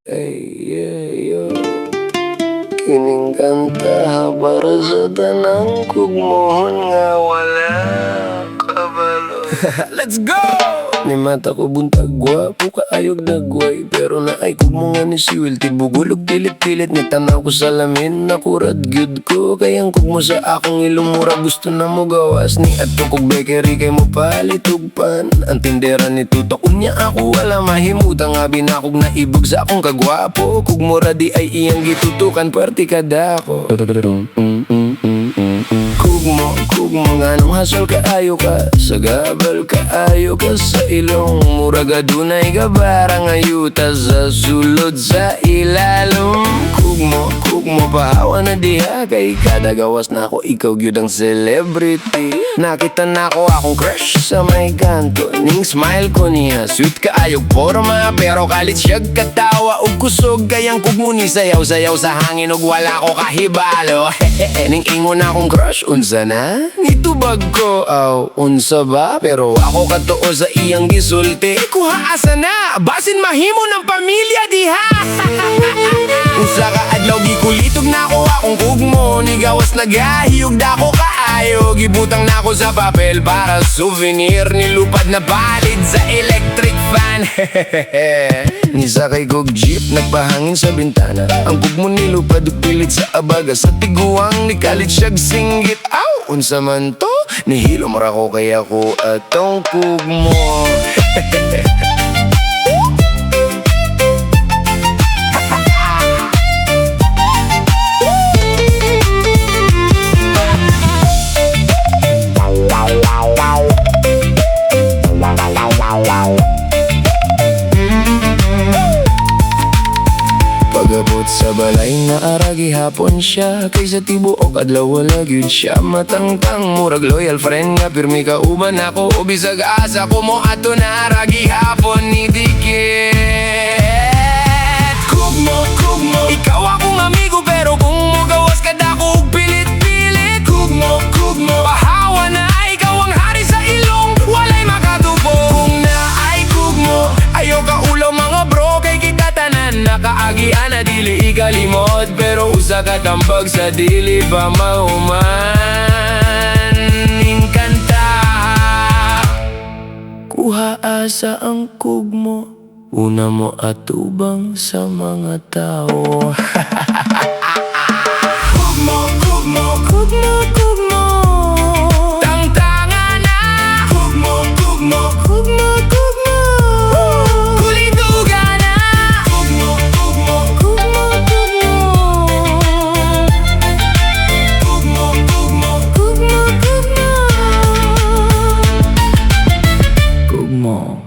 Ay, yo. Kining kanta para sa tanang kugmohon nga wala kabalo. Let's go! Ni mata ko buntag gwapo kaayog nagway, pero naay kugmo nga ni siwil tibugulog pilit-pilit ni tanaw ko sa lamin nakurad gyud ko kayang kugmo sa akong ilumura gusto na mo gawas ni adto kog bakery kay mo palitugpan ang tindera ni tutok unya ako wala mahimutan nga binakog na ibog sa akong kagwapo kugmura di ay iyang gitutukan perti kada ko. Kugmo nga nung hasol kaayo ka sagabal kaayo ka sa ilong muraga dunay gabara nga yuta sa sulod sa ilalom. Kugmo pahawa na diha kay kada gawas na ako ikaw gyud ang celebrity. Nakita na ko akong crush sa may kanto ning smile ko niya sweet kaayog porma pero kalit siyag katawa ug kusog kayang kugmo ni sayaw-sayaw sa hangin ug wala ko kahibalo. Ning ingon akong crush unsa na nitubag ko aw unsa ba pero ako katuo sa iyang gisulti kuha asa na basin mahimo ng pamilya diha. Unsa ka adlaw gikulitog na ko akong kugmo ni gawas nagahiyog dako kaayo gibutang na ko sa papel para souvenir nilupad na balid sa electric fan. Nisakay kog jeep nagpahangin sa bintana ang kugmo nilupad ug pilit sa abaga sa tiguang ni kalit siyag singgit aw unsa man to nihilom ra ko kaya ko atong kugmo. Pagabot sa balay na aragi hapon siya kaysa tibuok adlaw wala gyud siya matangtang murag loyal friend nga pirmi ka uban ako o bisag asa ko mo ato na aragi hapon ni dikit. Kugmo ikaw akong amigo pero kung mo gawas ka dako ug pilit-pilit. Kugmo pahawa na ikaw ang hari sa ilong walay makatubo kung na ay kugmo ayo ka ulaw mga bro kay kita tanan nakaagian na dili ikalimot pero usa ka tambag sa dili pa mahuman ning kanta kuha asa ang kugmo una mo atubang sa mga tao. Kugmo tangtangan na kugmo kulitugan na kugmo kugmo